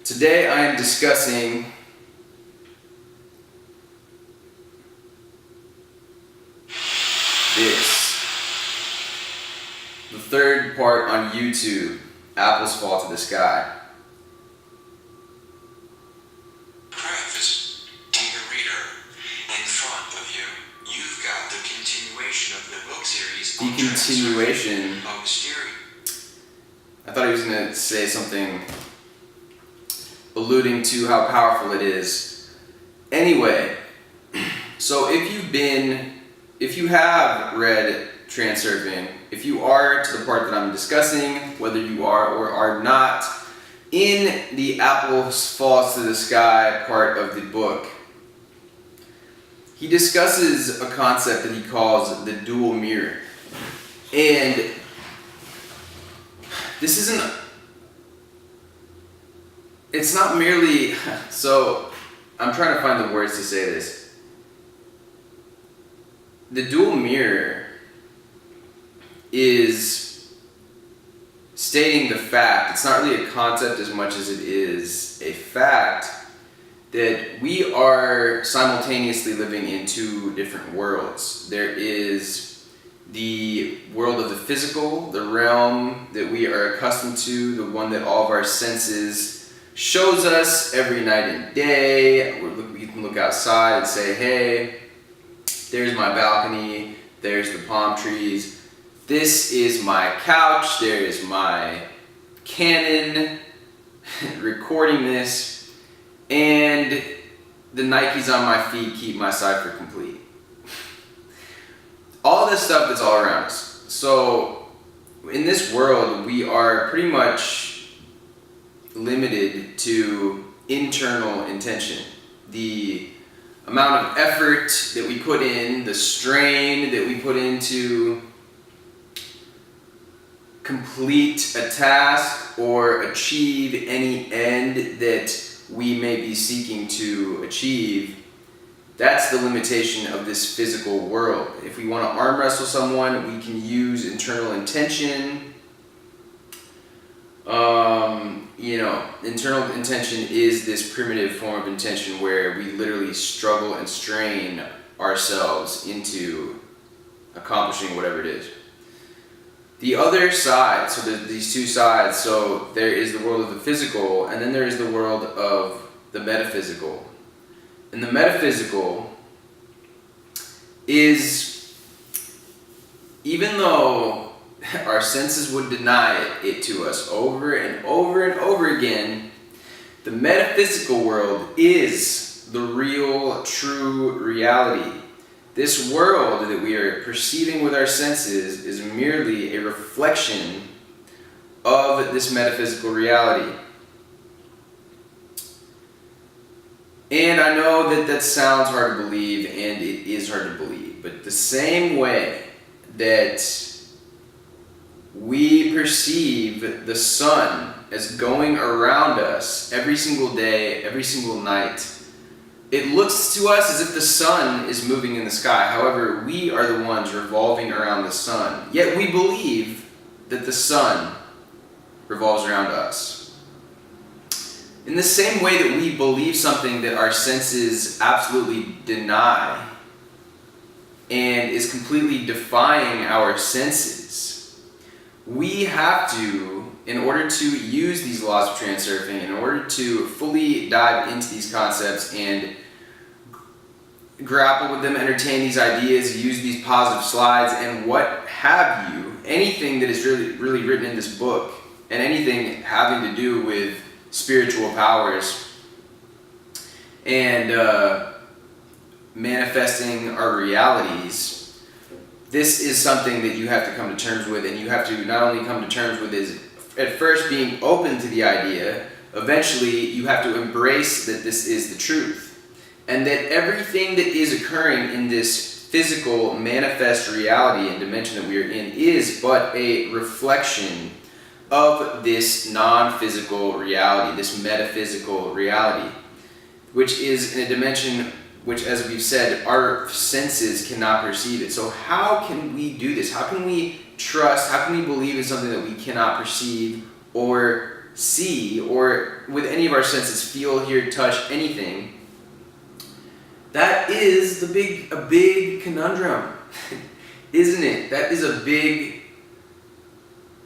Today I am discussing this, the third part on YouTube, Apples Fall to the Sky. Preface. Dear reader, in front of you, you've got the continuation of the book series The continuation. of Mystery. I thought he was going to say something alluding to how powerful it is. Anyway, so if you have read Transurfing, if you are to the part that I'm discussing, whether you are or are not, in the Apples Falls to the Sky part of the book, he discusses a concept that he calls the dual mirror. And this isn't, it's not merely, so I'm trying to find the words to say this. The dual mirror is stating the fact, it's not really a concept as much as it is a fact, that we are simultaneously living in two different worlds. There is the world of the physical, the realm that we are accustomed to, the one that all of our senses shows us every night and day. We can look outside and say, hey, there's my balcony, there's the palm trees, this is my couch, there is my Canon recording this, and the Nikes on my feet keep my cipher complete. All this stuff is all around us. So in this world, we are pretty much limited to internal intention. The amount of effort that we put in, the strain that we put into complete a task or achieve any end that we may be seeking to achieve, that's the limitation of this physical world. If we want to arm wrestle someone, we can use internal intention. Internal intention is this primitive form of intention where we literally struggle and strain ourselves into accomplishing whatever it is. The other side, so there's these two sides, so there is the world of the physical, and then there is the world of the metaphysical. And the metaphysical is, even though our senses would deny it to us over and over and over again, the metaphysical world is the real, true reality. This world that we are perceiving with our senses is merely a reflection of this metaphysical reality. And I know that sounds hard to believe, and it is hard to believe, but the same way that we perceive the sun as going around us every single day, every single night, it looks to us as if the sun is moving in the sky. However, we are the ones revolving around the sun. Yet we believe that the sun revolves around us. In the same way that we believe something that our senses absolutely deny and is completely defying our senses, we have to, in order to use these laws of transurfing, in order to fully dive into these concepts and grapple with them, entertain these ideas, use these positive slides, and what have you, anything that is really written in this book, and anything having to do with spiritual powers and manifesting our realities, this is something that you have to come to terms with, and you have to not only come to terms with is at first being open to the idea, eventually you have to embrace that this is the truth. And that everything that is occurring in this physical manifest reality and dimension that we are in is but a reflection of this non-physical reality, this metaphysical reality, which is in a dimension which, as we've said, our senses cannot perceive it. So how can we do this? How can we trust? How can we believe in something that we cannot perceive or see, or with any of our senses feel, hear, touch, anything, that is a big conundrum, isn't it? That is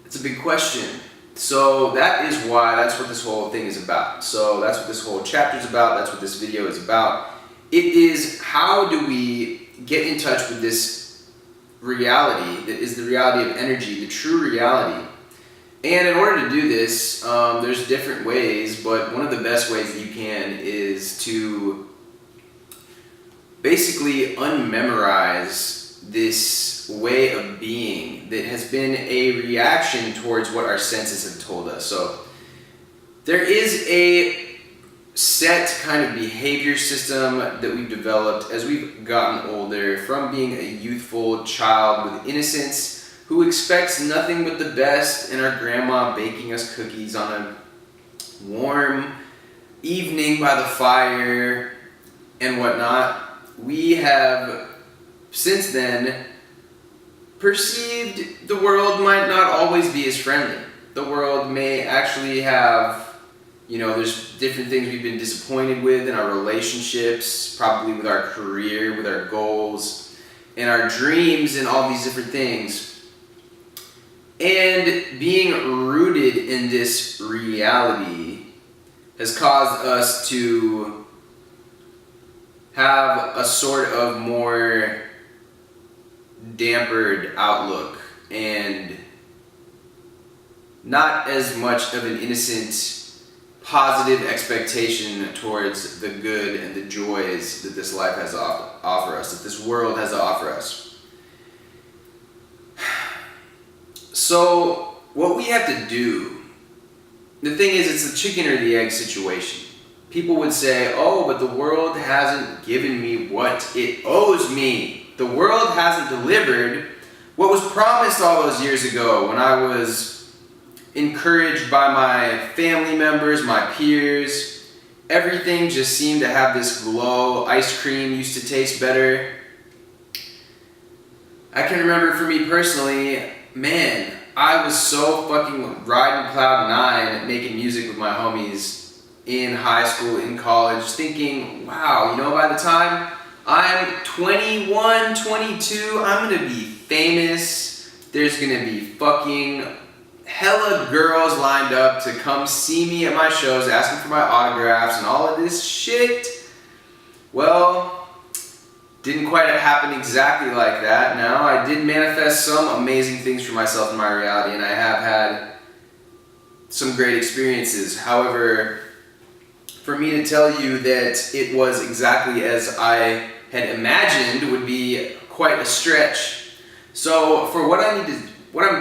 it's a big question. So that is why, that's what this whole thing is about. So that's what this whole chapter is about. That's what this video is about. It is, how do we get in touch with this reality that is the reality of energy, the true reality? And in order to do this, there's different ways, but one of the best ways that you can is to basically unmemorize this way of being that has been a reaction towards what our senses have told us. So there is a set kind of behavior system that we've developed as we've gotten older, from being a youthful child with innocence who expects nothing but the best, and our grandma baking us cookies on a warm evening by the fire and whatnot. We have since then perceived the world might not always be as friendly. The world may actually have, there's different things we've been disappointed with in our relationships, probably with our career, with our goals, and our dreams, and all these different things. And being rooted in this reality has caused us to have a sort of more dampered outlook, and not as much of an innocent, positive expectation towards the good and the joys that this life has to offer us, that this world has to offer us. So what we have to do, the thing is, it's the chicken or the egg situation. People would say, oh, but the world hasn't given me what it owes me. The world hasn't delivered what was promised all those years ago when I was encouraged by my family members, my peers. Everything just seemed to have this glow. Ice cream used to taste better. I can remember, for me personally, man, I was so fucking riding cloud nine making music with my homies in high school, in college, thinking, wow, by the time I'm 21, 22, I'm gonna be famous. There's gonna be fucking hella girls lined up to come see me at my shows, asking for my autographs and all of this shit. Well, didn't quite happen exactly like that. Now, I did manifest some amazing things for myself in my reality, and I have had some great experiences. However, for me to tell you that it was exactly as I had imagined would be quite a stretch. So, for what I'm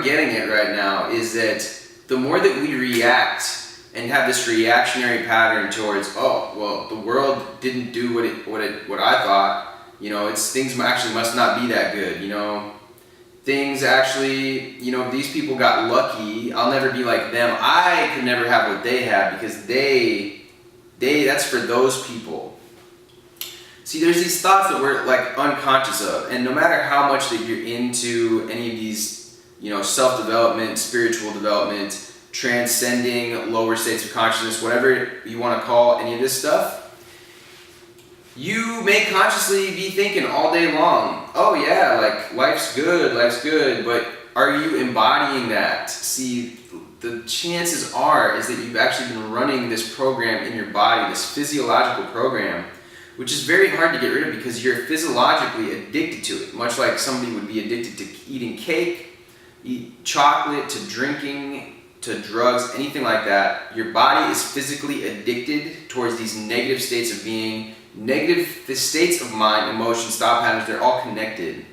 getting at right now is that the more that we react and have this reactionary pattern towards, oh, well, the world didn't do what I thought. Things actually must not be that good, Things actually, these people got lucky. I'll never be like them. I could never have what they have because that's for those people. See, there's these thoughts that we're unconscious of, and no matter how much that you're into any of these, self-development, spiritual development, transcending lower states of consciousness, whatever you want to call any of this stuff, you may consciously be thinking all day long, oh yeah, life's good, but are you embodying that? See, the chances are is that you've actually been running this program in your body, this physiological program, which is very hard to get rid of because you're physiologically addicted to it, much like somebody would be addicted to eating cake, eat chocolate, to drinking, to drugs, anything like that. Your body is physically addicted towards these negative states of being, the states of mind, emotions, thought patterns, they're all connected.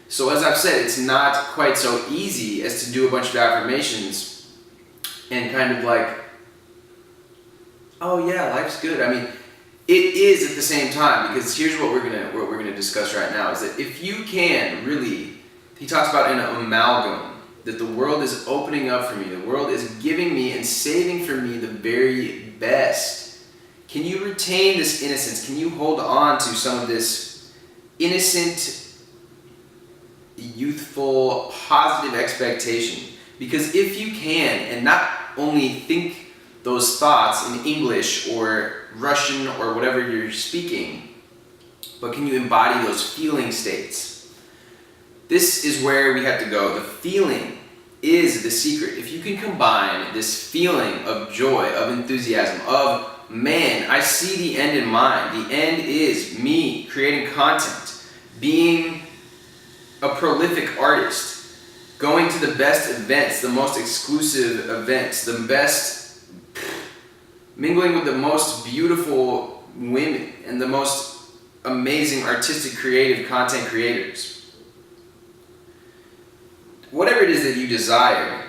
So as I've said, it's not quite so easy as to do a bunch of affirmations and kind of oh yeah, life's good. I mean, it is at the same time, because here's what we're gonna discuss right now, is that if you can really, he talks about an amalgam, that the world is opening up for me, the world is giving me and saving for me the very best. Can you retain this innocence? Can you hold on to some of this innocent, youthful, positive expectation? Because if you can, and not only think those thoughts in English or Russian or whatever you're speaking, but can you embody those feeling states? This is where we have to go. The feeling is the secret. If you can combine this feeling of joy, of enthusiasm, of man, I see the end in mind. The end is me creating content, being a prolific artist, going to the best events, the most exclusive events, the best, mingling with the most beautiful women and the most amazing artistic, creative content creators. Whatever it is that you desire,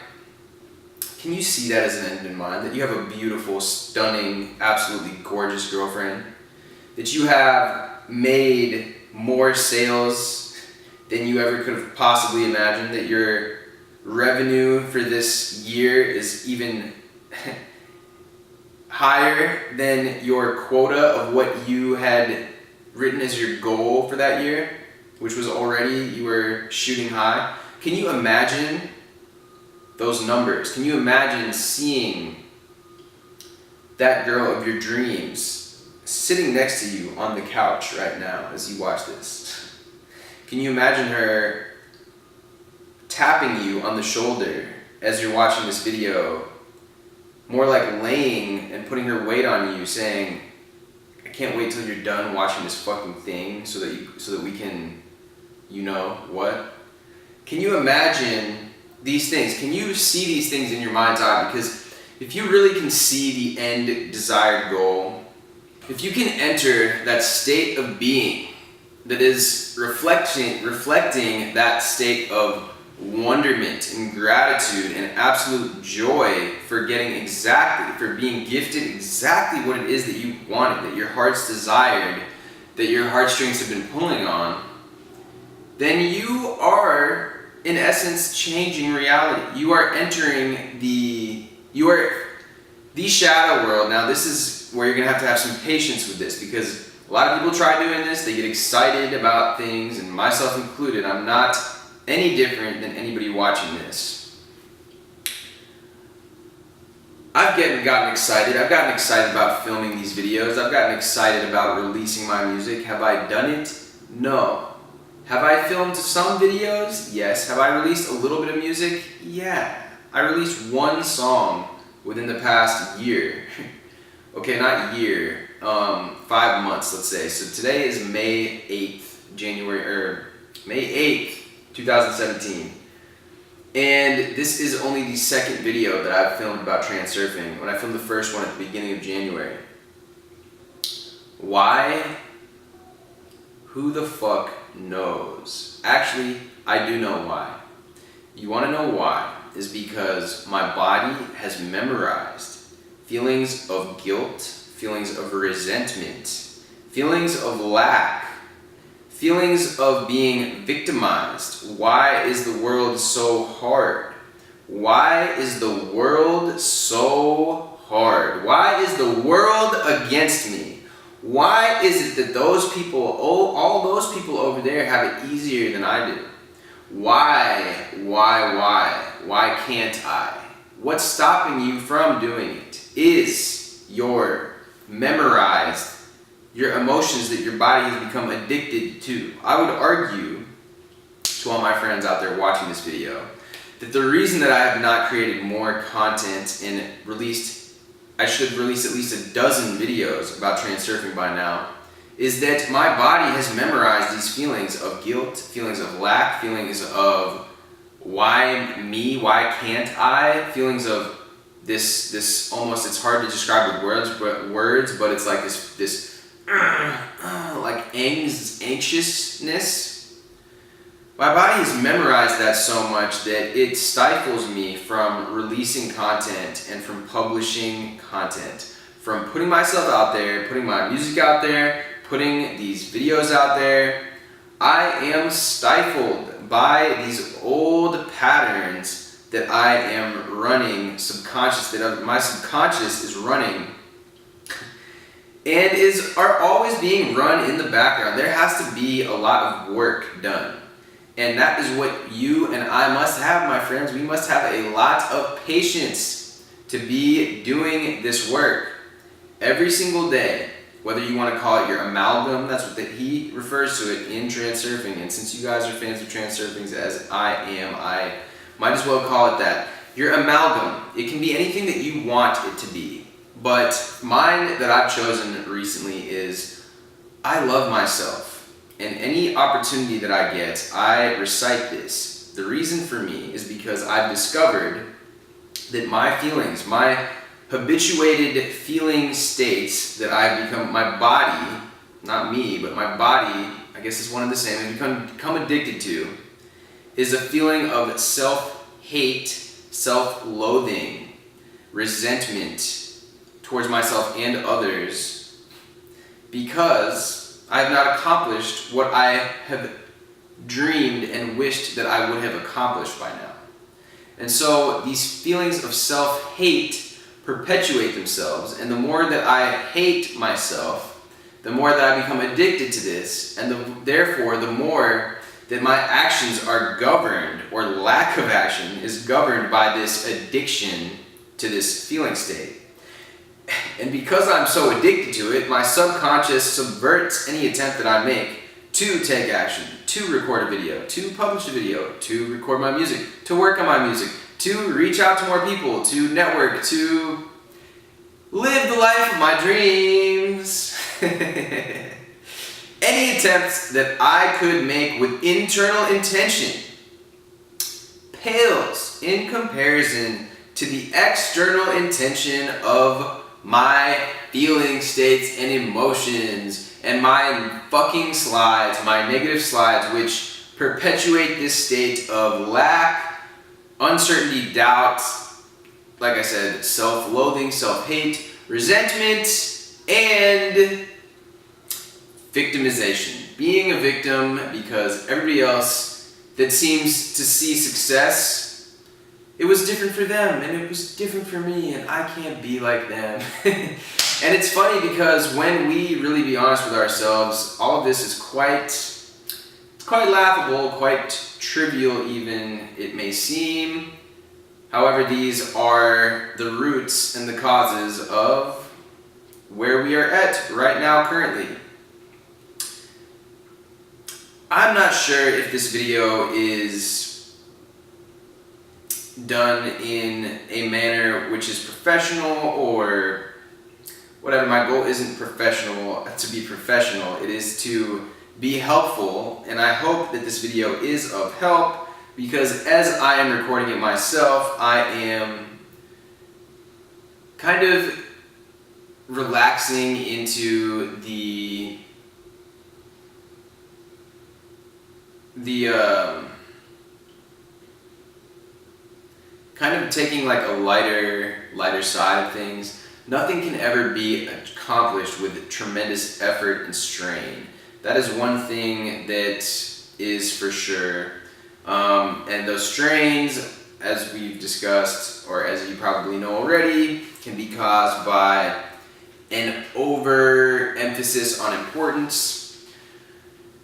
can you see that as an end in mind? That you have a beautiful, stunning, absolutely gorgeous girlfriend? That you have made more sales than you ever could have possibly imagined? That your revenue for this year is even higher than your quota of what you had written as your goal for that year, which was already, you were shooting high? Can you imagine those numbers? Can you imagine seeing that girl of your dreams sitting next to you on the couch right now as you watch this? Can you imagine her tapping you on the shoulder as you're watching this video, more like laying and putting her weight on you, saying, I can't wait till you're done watching this fucking thing so that we can, you know what? Can you imagine these things? Can you see these things in your mind's eye? Because if you really can see the end desired goal, if you can enter that state of being that is reflecting that state of wonderment and gratitude and absolute joy for being gifted exactly what it is that you wanted, that your heart's desired, that your heartstrings have been pulling on, then you are, in essence, changing reality. You are entering the shadow world. Now, this is where you're gonna have some patience with this, because a lot of people try doing this, they get excited about things, and myself included. I'm not any different than anybody watching this. I've gotten excited. I've gotten excited about filming these videos. I've gotten excited about releasing my music. Have I done it? No. Have I filmed some videos? Yes. Have I released a little bit of music? Yeah. I released one song within the past year. Okay, not year, 5 months, let's say. So today is May 8th, 2017. And this is only the second video that I've filmed about transurfing, when I filmed the first one at the beginning of January. Why? Who the fuck knows? Actually, I do know why. You want to know why? Is because my body has memorized feelings of guilt, feelings of resentment, feelings of lack, feelings of being victimized. Why is the world so hard? Why is the world so hard? Why is the world against me? Why is it that those people, all those people over there have it easier than I do? Why? Why can't I? What's stopping you from doing it? Is your emotions that your body has become addicted to. I would argue to all my friends out there watching this video that the reason that I have not created more content and I should have released at least a dozen videos about transurfing by now, is that my body has memorized these feelings of guilt, feelings of lack, feelings of why me, why can't I, feelings of this almost, it's hard to describe with words, but it's like this like anxiousness. My body has memorized that so much that it stifles me from releasing content and from publishing content, from putting myself out there, putting my music out there, putting these videos out there. I am stifled by these old patterns that I am running my subconscious is running and are always being run in the background. There has to be a lot of work done. And that is what you and I must have, my friends. We must have a lot of patience to be doing this work every single day, whether you want to call it your amalgam, that's what he refers to it in Transurfing, and since you guys are fans of Transurfing as I am, I might as well call it that. Your amalgam, it can be anything that you want it to be, but mine that I've chosen recently is I love myself, and any opportunity that I get, I recite this. The reason for me is because I've discovered that my feelings, my habituated feeling states that I've become, my body, not me, but my body, I guess it's one and the same, I've become addicted to, is a feeling of self-hate, self-loathing, resentment towards myself and others, because I have not accomplished what I have dreamed and wished that I would have accomplished by now. And so these feelings of self-hate perpetuate themselves, and the more that I hate myself, the more that I become addicted to this, and therefore the more that my actions are governed, or lack of action is governed by this addiction to this feeling state. And because I'm so addicted to it, my subconscious subverts any attempt that I make to take action, to record a video, to publish a video, to record my music, to work on my music, to reach out to more people, to network, to live the life of my dreams. Any attempts that I could make with internal intention pales in comparison to the external intention of my feeling states and emotions and my fucking slides, my negative slides, which perpetuate this state of lack, uncertainty, doubt, like I said, self-loathing, self-hate, resentment, and victimization. Being a victim because everybody else that seems to see success, it was different for them and it was different for me and I can't be like them. And it's funny because when we really be honest with ourselves, all of this is quite laughable, quite trivial even it may seem. However, these are the roots and the causes of where we are at right now currently. I'm not sure if this video is done in a manner which is professional or whatever. My goal isn't to be professional, it is to be helpful, and I hope that this video is of help because as I am recording it myself, I am kind of relaxing into the kind of taking like a lighter side of things. Nothing can ever be accomplished with tremendous effort and strain. That is one thing that is for sure. And those strains, as we've discussed, or as you probably know already, can be caused by an overemphasis on importance.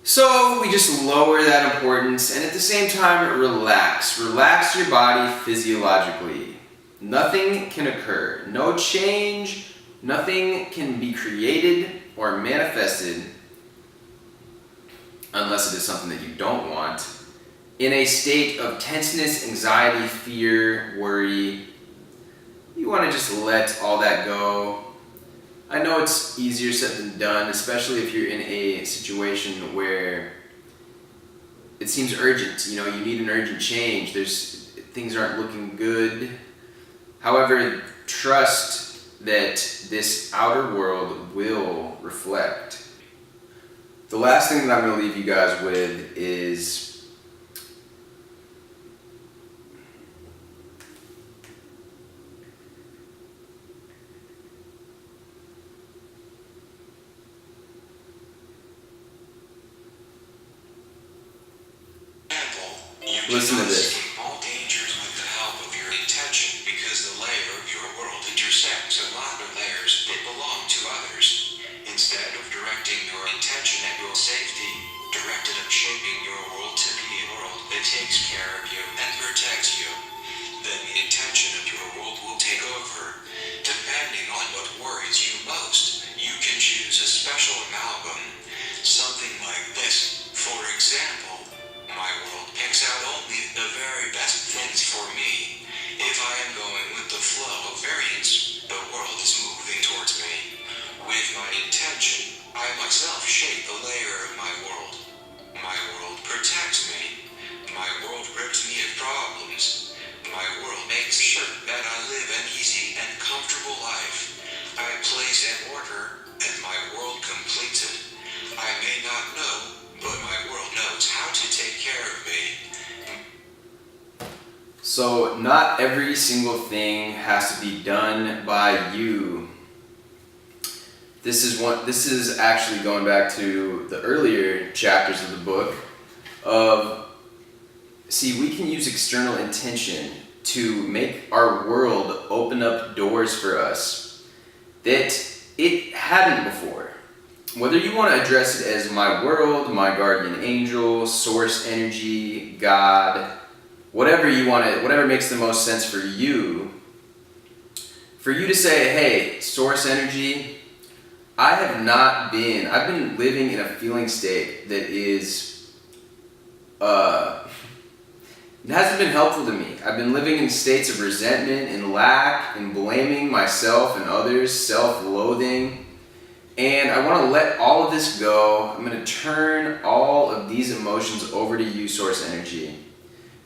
So we just lower that importance and at the same time relax. Relax your body physiologically. Nothing can occur. No change, nothing can be created or manifested unless it is something that you don't want. In a state of tenseness, anxiety, fear, worry, you want to just let all that go. I know it's easier said than done, especially if you're in a situation where it seems urgent. You know, you need an urgent change. Things aren't looking good. However, trust that this outer world will reflect. The last thing that I'm going to leave you guys with is listen to this. All dangers with the help of your intention, because the layer of your world intersects a lot of layers that belong to others. Instead of directing your intention at your safety, direct it at shaping your world to be a world that takes care of you and protects you. then the intention of your world will take over. Depending on what worries you most, you can choose a special amalgam. Something like this. For example, my world picks out only the very best things for me. If I am going with the flow of variance, the world is moving towards me. With my intention, I myself shape the layer of my world. My world protects me. My world rips me of problems. My world makes sure that I live an easy and comfortable life. I place an order, and my world completes it. I may not know, but my world knows how to take care of me. So not every single thing has to be done by you. This is actually going back to the earlier chapters of the book see, we can use external intention to make our world open up doors for us that it hadn't before. Whether you want to address it as my world, my guardian angel, source energy, God, whatever you want to, whatever makes the most sense for you to say, hey, source energy, I've been living in a feeling state that it hasn't been helpful to me. I've been living in states of resentment and lack and blaming myself and others, self-loathing. And I want to let all of this go. I'm going to turn all of these emotions over to you, source energy,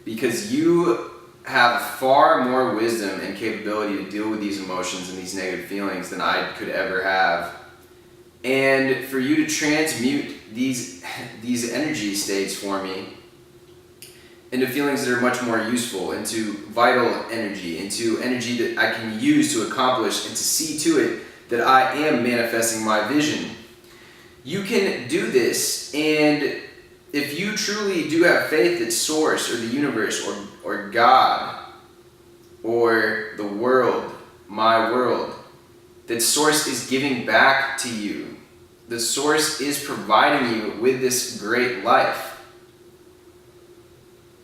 because you have far more wisdom and capability to deal with these emotions and these negative feelings than I could ever have. And for you to transmute these energy states for me into feelings that are much more useful, into vital energy, into energy that I can use to accomplish and to see to it that I am manifesting my vision. You can do this, and if you truly do have faith that Source or the universe or God or the world, my world, that Source is giving back to you, the Source is providing you with this great life,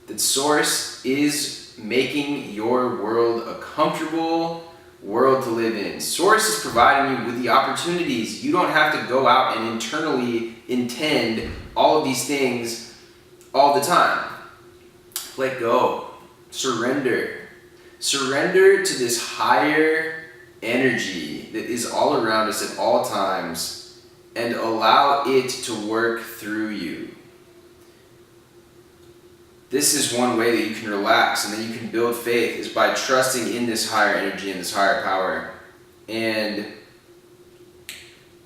that Source is making your world a comfortable world to live in. Source is providing you with the opportunities. You don't have to go out and internally intend all of these things all the time. Let go. Surrender. Surrender to this higher energy that is all around us at all times and allow it to work through you. This is one way that you can relax and that you can build faith, is by trusting in this higher energy and this higher power. And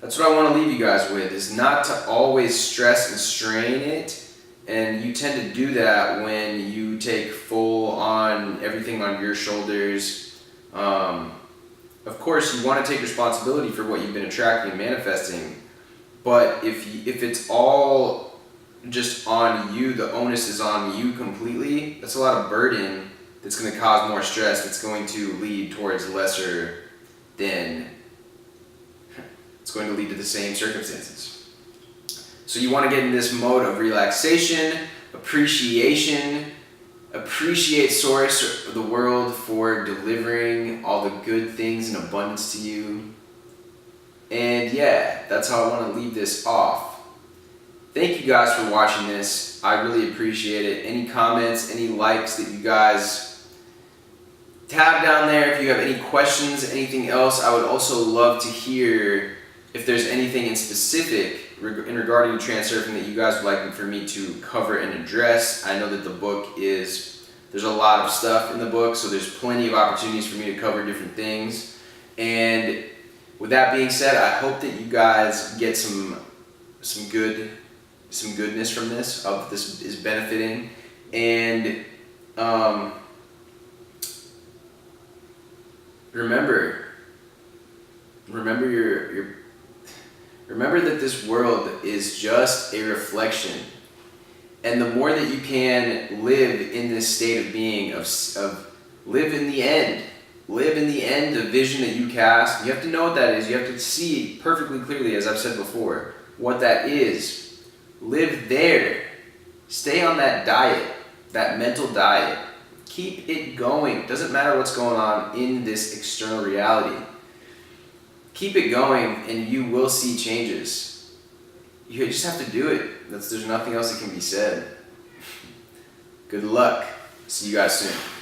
that's what I want to leave you guys with, is not to always stress and strain it. And you tend to do that when you take full on everything on your shoulders. Of course, you want to take responsibility for what you've been attracting and manifesting. But if it's all just on you, the onus is on you completely, that's a lot of burden that's going to cause more stress, that's going to lead towards lesser than, it's going to lead to the same circumstances. So you want to get in this mode of relaxation, appreciation, appreciate Source or the world for delivering all the good things in abundance to you. And yeah, that's how I want to leave this off. Thank you guys for watching this. I really appreciate it. Any comments, any likes that you guys tab down there. If you have any questions, anything else, I would also love to hear if there's anything in specific in regarding Transurfing that you guys would like for me to cover and address. I know that the book there's a lot of stuff in the book, so there's plenty of opportunities for me to cover different things. And with that being said, I hope that you guys get some goodness from this. I hope this is benefiting. And remember that this world is just a reflection. And the more that you can live in this state of being, of live in the end, the vision that you cast, you have to know what that is. You have to see perfectly clearly, as I've said before, what that is. Live there. Stay on that diet, that mental diet. Keep it going. It doesn't matter what's going on in this external reality. Keep it going and you will see changes. You just have to do it. There's nothing else that can be said. Good luck. See you guys soon.